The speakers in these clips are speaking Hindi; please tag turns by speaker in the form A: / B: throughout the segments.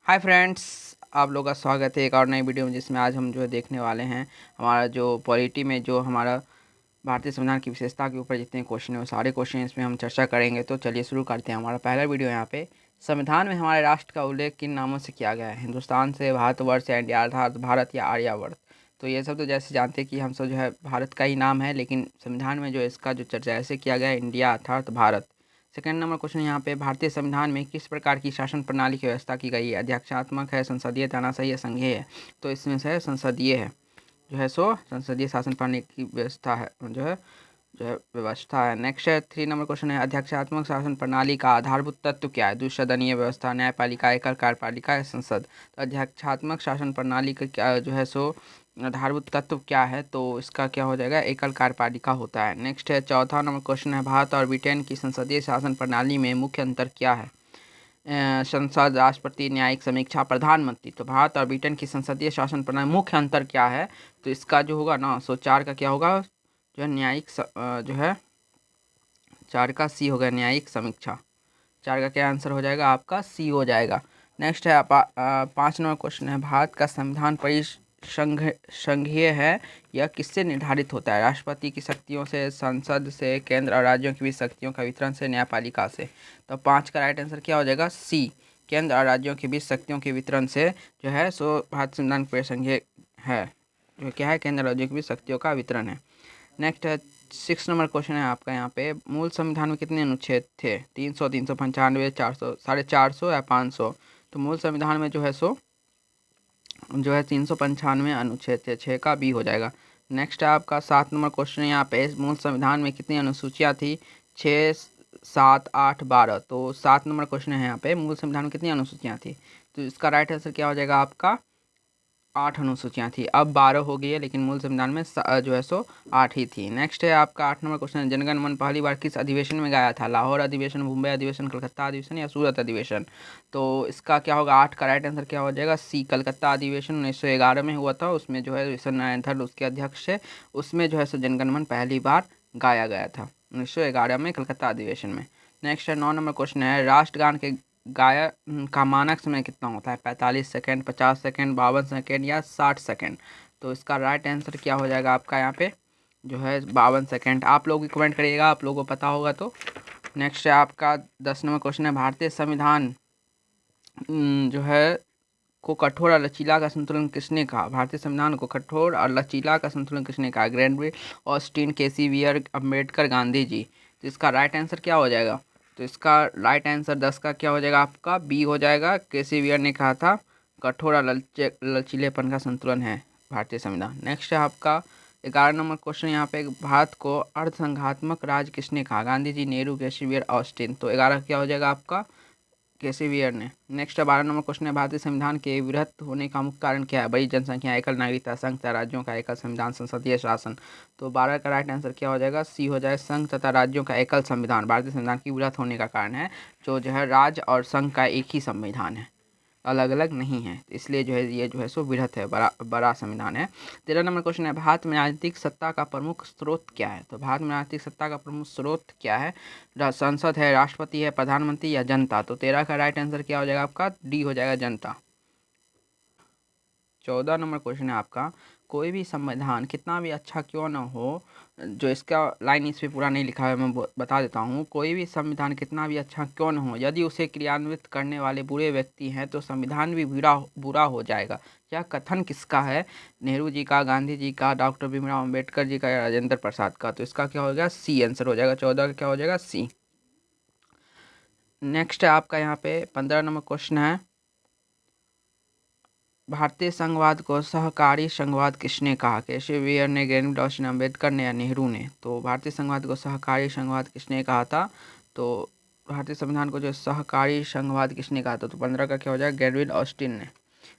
A: हाय फ्रेंड्स, आप लोगों का स्वागत है एक और नई वीडियो में, जिसमें आज हम जो है देखने वाले हैं हमारा जो पॉलिटी में जो हमारा भारतीय संविधान की विशेषता के ऊपर जितने क्वेश्चन हैं वो सारे क्वेश्चन इसमें हम चर्चा करेंगे। तो चलिए शुरू करते हैं। हमारा पहला वीडियो यहाँ पे, संविधान में हमारे राष्ट्र का उल्लेख किन नामों से किया गया है? हिंदुस्तान से, भारतवर्ष या इंडिया अर्थात भारत या आर्यावर्त। तो ये सब तो जैसे जानते हैं कि हम सब जो है भारत का ही नाम है, लेकिन संविधान में जो इसका जो चर्चा ऐसे किया गया है इंडिया अर्थात भारत। सेकंड नंबर क्वेश्चन यहाँ पे, भारतीय संविधान में किस प्रकार की शासन प्रणाली की व्यवस्था की गई है? अध्यक्षात्मक है, संसदीय, तानाशाही या संघीय है? तो इसमें से संसदीय है, जो है सो संसदीय शासन प्रणाली की व्यवस्था है, जो है व्यवस्था है। नेक्स्ट है 3 नंबर क्वेश्चन है, अध्यक्षात्मक शासन प्रणाली का आधारभूत तत्व क्या है? द्विसदनीय व्यवस्था, न्यायपालिका, एकल कार्यपालिका या संसद? तो अध्यक्षात्मक शासन प्रणाली का क्या जो है सो आधारभूत तत्व क्या है? तो इसका क्या हो जाएगा? एकल कार्यपालिका होता है। नेक्स्ट है 4था नंबर क्वेश्चन है, भारत और ब्रिटेन की संसदीय शासन प्रणाली में मुख्य अंतर क्या है? संसद, राष्ट्रपति, न्यायिक समीक्षा, प्रधानमंत्री। तो भारत और ब्रिटेन की संसदीय शासन प्रणाली मुख्य अंतर क्या है? तो इसका जो होगा ना सो 4 का क्या होगा, जो है न्यायिक जो है 4 का सी होगा, न्यायिक समीक्षा। 4 का क्या आंसर हो जाएगा? आपका सी हो जाएगा। नेक्स्ट है 5 नंबर क्वेश्चन है, भारत का संविधान संघीय है यह किससे निर्धारित होता है? राष्ट्रपति की शक्तियों से, संसद से, केंद्र और राज्यों की बीच शक्तियों का वितरण से, न्यायपालिका से। तो 5 का राइट आंसर क्या हो जाएगा? सी, केंद्र और राज्यों के बीच शक्तियों के वितरण से जो है सो भारत संविधान संघीय है। जो क्या है? केंद्र और राज्यों के बीच शक्तियों का वितरण है। नेक्स्ट है 6 नंबर क्वेश्चन है आपका यहाँ पे, मूल संविधान में कितने अनुच्छेद थे? 300, 395, 400, 450 या 500? तो मूल संविधान में जो है सो जो है 395 अनुच्छेद थे, 6 का बी हो जाएगा। नेक्स्ट है आपका 7 नंबर क्वेश्चन है यहाँ पे, मूल संविधान में कितनी अनुसूचियाँ थी? 6, 7, 8, 12। तो 7 नंबर क्वेश्चन है यहाँ पे, मूल संविधान में कितनी अनुसूचियाँ थी? तो इसका राइट आंसर क्या हो जाएगा? आपका 8 अनुसूचियाँ थी, अब 12 हो गई है, लेकिन मूल संविधान में जो है सो 8 ही थी। नेक्स्ट है आपका 8 नंबर क्वेश्चन, जनगण मन पहली बार किस अधिवेशन में गाया था? लाहौर अधिवेशन, मुंबई अधिवेशन, कलकत्ता अधिवेशन या सूरत अधिवेशन? तो इसका क्या होगा? 8 का राइट आंसर क्या हो जाएगा? सी, कलकत्ता अधिवेशन 1911 में हुआ था, उसमें जो है विश्वनारायण धर उसके अध्यक्ष है, उसमें जो है सो जनगण मन पहली बार गाया गया था 1911 में, कलकत्ता अधिवेशन में। नेक्स्ट है 9 नंबर क्वेश्चन है, राष्ट्रगान के गायन का मानक समय कितना होता है? 45 सेकेंड, 50 सेकेंड, 52 सेकेंड या 60 सेकेंड? तो इसका राइट आंसर क्या हो जाएगा आपका यहाँ पे? जो है 52 सेकेंड। आप लोग भी कमेंट करिएगा, आप लोगों को पता होगा तो। नेक्स्ट है आपका 10 नंबर क्वेश्चन है, भारतीय संविधान जो है को कठोर और लचीला का संतुलन किसने कहा? भारतीय संविधान को कठोर और लचीला का संतुलन किसने कहा? Granville, Austin, केसीवियर, Ambedkar, Gandhi ji. तो इसका राइट आंसर क्या हो जाएगा? तो इसका राइट आंसर 10 का क्या हो जाएगा? आपका बी हो जाएगा। केसीवियर ने कहा था कठोर और लचीलेपन का संतुलन है भारतीय संविधान। नेक्स्ट है आपका 11 नंबर क्वेश्चन यहाँ पे, भारत को अर्धसंघात्मक राज्य किसने कहा? गांधी जी, नेहरू, केसीवियर, ऑस्टिन। तो 11 क्या हो जाएगा आपका? केसीवियर ने। नेक्स्ट 12 नंबर क्वेश्चन है, भारतीय संविधान के विरहित होने का मुख्य कारण क्या है? बड़ी जनसंख्या, एकल नागरिकता, संघ तथा राज्यों का एकल संविधान, संसदीय शासन। तो 12 का राइट आंसर क्या हो जाएगा? सी हो जाएगा, संघ तथा राज्यों का एकल संविधान भारतीय संविधान की विरहित होने का कारण है। जो है राज्य और संघ का एक ही संविधान है, अलग अलग नहीं है, इसलिए जो है ये जो है सो विरहित है, बड़ा संविधान है। 13 नंबर क्वेश्चन है, भारत में राजनीतिक सत्ता का प्रमुख स्रोत क्या है? तो भारत में राजनीतिक सत्ता का प्रमुख स्रोत क्या है? संसद है, राष्ट्रपति है, प्रधानमंत्री या जनता? तो 13 का राइट आंसर क्या हो जाएगा? आपका डी हो जाएगा, जनता। 14 नंबर क्वेश्चन है आपका, कोई भी संविधान कितना भी अच्छा क्यों ना हो, जो इसका लाइन इस पर पूरा नहीं लिखा है, मैं बता देता हूँ। कोई भी संविधान कितना भी अच्छा क्यों न हो, यदि उसे क्रियान्वित करने वाले बुरे व्यक्ति हैं तो संविधान भी बुरा हो जाएगा। यह कथन किसका है? नेहरू जी का, गांधी जी का, डॉक्टर भीमराव अम्बेडकर जी का या राजेंद्र प्रसाद का? तो इसका क्या हो जाएगा? सी आंसर हो जाएगा। 14 का क्या हो जाएगा? सी। नेक्स्ट है आपका यहाँ पे 15 नंबर क्वेश्चन है, भारतीय संघवाद को सहकारी संघवाद किसने कहा? केशव ने, ग्रैनविल, ऑस्टिन, अम्बेडकर ने या नेहरू ने? तो भारतीय संघवाद को सहकारी संघवाद किसने कहा था? तो भारतीय संविधान को जो सहकारी संघवाद किसने कहा था? तो 15 का क्या हो जाएगा? ग्रैनविल, ऑस्टिन ने।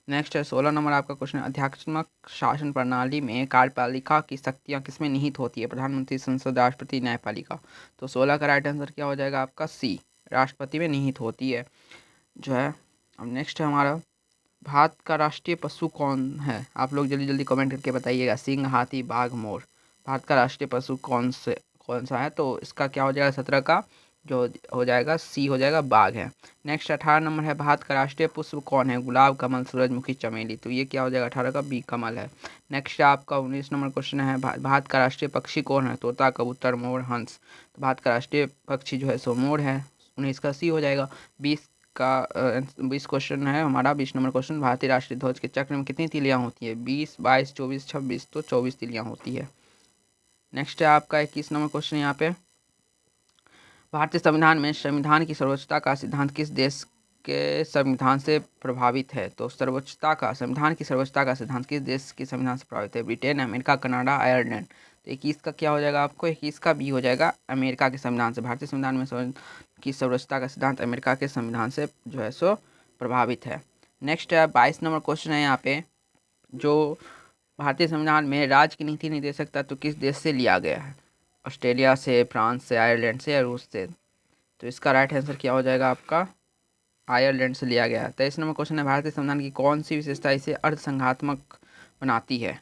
A: नेक्स्ट है 16 नंबर आपका क्वेश्चन, अध्यात्मक शासन प्रणाली में कार्यपालिका की शक्तियाँ किसमें निहित होती है? प्रधानमंत्री, संसद, राष्ट्रपति, न्यायपालिका? तो 16 का राइट आंसर क्या हो जाएगा? आपका सी, राष्ट्रपति में निहित होती है जो है। अब नेक्स्ट है हमारा, भारत का राष्ट्रीय पशु कौन है? आप लोग जल्दी जल्दी कमेंट करके बताइएगा। सिंह, हाथी, बाघ, मोर? भारत का राष्ट्रीय पशु कौन सा है? तो इसका क्या हो जाएगा? 17 का जो हो जाएगा सी हो जाएगा बाघ है। नेक्स्ट 18 नंबर है भारत का राष्ट्रीय पुष्प कौन है? गुलाब, कमल, सूरजमुखी, चमेली। तो ये क्या हो जाएगा 18 का बी कमल है। नेक्स्ट आपका 19 नंबर क्वेश्चन है भारत का राष्ट्रीय पक्षी कौन है? तोता, कबूतर, मोर, हंस। तो भारत का राष्ट्रीय पक्षी जो है सो मोर है, 19 का सी हो जाएगा। 20 क्वेश्चन है हमारा, 20 नंबर क्वेश्चन, भारतीय राष्ट्रीय ध्वज के चक्र में कितनी तिलियां होती है? 20, 22, 24, 26। तो 24 तिलियां होती है। नेक्स्ट है आपका 21 नंबर क्वेश्चन यहाँ पे, भारतीय संविधान में संविधान की सर्वोच्चता का सिद्धांत किस देश के संविधान से प्रभावित है? तो संविधान की सर्वोच्चता का सिद्धांत किस देश के संविधान से प्रभावित है? Britain, America, Canada, Ireland. तो 21 का क्या हो जाएगा आपको? 21 का बी हो जाएगा, अमेरिका के संविधान से। भारतीय संविधान में की सर्वोच्चता का सिद्धांत अमेरिका के संविधान से जो है सो प्रभावित है। नेक्स्ट है 22 नंबर क्वेश्चन है यहाँ पे, जो भारतीय संविधान में राज्य की नीति निर्देशक तत्व किस देश से लिया गया है? ऑस्ट्रेलिया से, फ्रांस से, आयरलैंड से या रूस से। तो इसका राइट आंसर क्या हो जाएगा आपका? आयरलैंड से लिया गया है। 23 नंबर क्वेश्चन है भारतीय संविधान की कौन सी विशेषता इसे अर्धसंघात्मक बनाती है?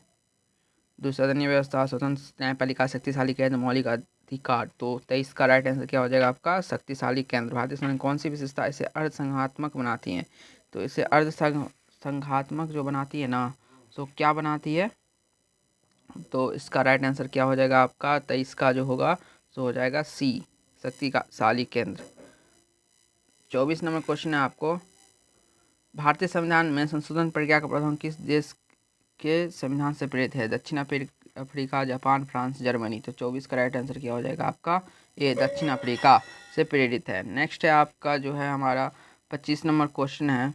A: दुसंसदीय व्यवस्था, स्वतंत्र न्यायपालिका, शक्तिशाली केंद्र, मौलिक अधिकार। तो 23 का राइट आंसर क्या हो जाएगा आपका? शक्तिशाली केंद्र। भारतीय संविधान कौन सी विशेषता इसे अर्धसंघात्मक बनाती है? तो इसे अर्धसंघात्मक जो बनाती है ना, तो क्या बनाती है? तो इसका राइट आंसर क्या हो जाएगा आपका? 23 का जो होगा सो हो जाएगा सी, शक्तिशाली केंद्र। 24 नंबर क्वेश्चन है आपको, भारतीय संविधान में संशोधन प्रक्रिया का प्रावधान किस देश के संविधान से प्रेरित है? दक्षिण अफ्रीका, जापान, फ्रांस, जर्मनी। तो 24 का राइट आंसर क्या हो जाएगा आपका? ये दक्षिण अफ्रीका से प्रेरित है। नेक्स्ट है आपका जो है हमारा 25 नंबर क्वेश्चन है,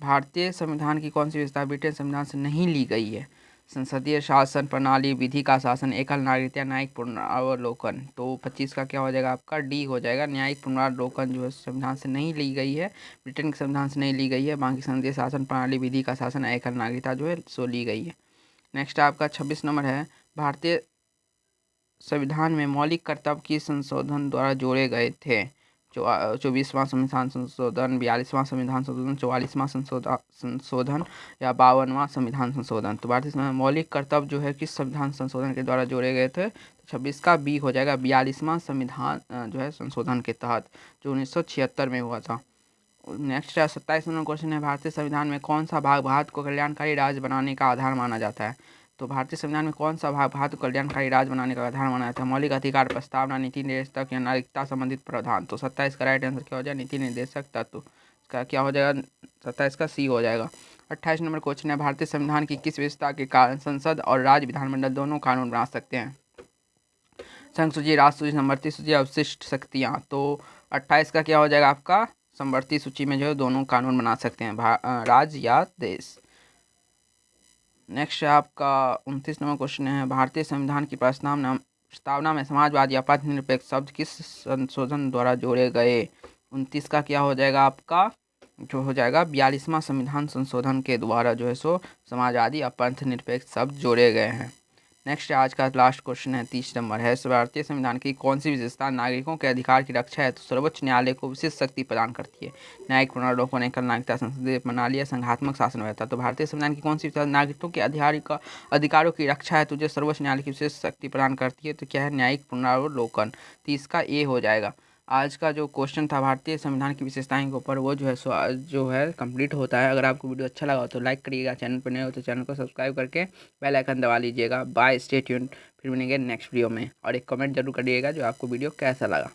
A: भारतीय संविधान की कौन सी विशेषता ब्रिटेन संविधान से नहीं ली गई है? संसदीय शासन प्रणाली, विधि का शासन, एकल नागरिकता, न्यायिक पुनरावलोकन। तो 25 का क्या हो जाएगा आपका? डी हो जाएगा, न्यायिक पुनरावलोकन जो है संविधान से नहीं ली गई है, ब्रिटेन के संविधान से नहीं ली गई है। बाकी संसदीय शासन प्रणाली, विधि का शासन, एकल नागरिकता जो है सो ली गई है। नेक्स्ट आपका 26 नंबर है, भारतीय संविधान में मौलिक कर्तव्य किस संशोधन द्वारा जोड़े गए थे? 24वां संविधान संशोधन, 42वां संविधान संशोधन, 44वां संशोधन या 52वां संविधान संशोधन। तो भारतीय संविधान में मौलिक कर्तव्य जो है किस संविधान संशोधन के द्वारा जोड़े गए थे? तो 26 का बी हो जाएगा, 42वां संविधान जो है संशोधन के तहत, जो 1976 में हुआ था। नेक्स्ट है 27 नंबर क्वेश्चन है, भारतीय संविधान में कौन सा भाग भारत को कल्याणकारी राज्य बनाने का आधार माना जाता है? तो भारतीय संविधान में कौन सा भाग भारत को कल्याणकारी राज्य बनाने का आधार माना जाता है? मौलिक अधिकार, प्रस्तावना, नीति निर्देशक या नागरिकता संबंधित प्रावधान। तो 27 का राइट आंसर क्या हो जाएगा? नीति निर्देशक तत्व। इसका क्या हो जाएगा? 27 का सी हो जाएगा। 28 नंबर क्वेश्चन है, भारतीय संविधान की किस विशेषता के कारण संसद और राज्य विधानमंडल दोनों कानून बना सकते हैं? संघ सूची, राष्ट्र सूची, समवर्ती सूची, अवशिष्ट शक्तियाँ। तो 28 का क्या हो जाएगा आपका? समवर्ती सूची में जो है दोनों कानून बना सकते हैं, राज्य या देश। नेक्स्ट आपका 29 नंबर क्वेश्चन है, भारतीय संविधान की प्रस्तावना में समाजवाद या पथनिरपेक्ष शब्द किस संशोधन द्वारा जोड़े गए? 29 का क्या हो जाएगा आपका? जो हो जाएगा 42वां संविधान संशोधन के द्वारा जो है सो समाजवादी या पथनिरपेक्ष शब्द जोड़े गए हैं। नेक्स्ट आज का लास्ट क्वेश्चन है, 30 नंबर है, भारतीय संविधान की कौन सी विशेषता नागरिकों के अधिकार की रक्षा है तो सर्वोच्च न्यायालय को विशेष शक्ति प्रदान करती है? न्यायिक पुनरावलोकन, एकल नागरिकता, संसदीय प्रणाली या संघात्मक शासन व्यवस्था। तो भारतीय संविधान की कौन सी विशेषता नागरिकों के अधिकारों की रक्षा है तो जो सर्वोच्च न्यायालय की विशेष शक्ति प्रदान करती है? तो क्या है? न्यायिक पुनरावलोकन। तो इसका ए हो जाएगा। आज का जो क्वेश्चन था भारतीय संविधान की विशेषताएं के ऊपर, वो जो है सो जो है कंप्लीट होता है। अगर आपको वीडियो अच्छा लगा हो तो लाइक करिएगा, चैनल पर नए हो तो चैनल को सब्सक्राइब करके बेल आइकन दबा लीजिएगा। Bye, stay tuned. फिर मिलेंगे नेक्स्ट वीडियो में, और एक कमेंट जरूर करिएगा जो आपको वीडियो कैसा लगा।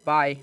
A: बाय।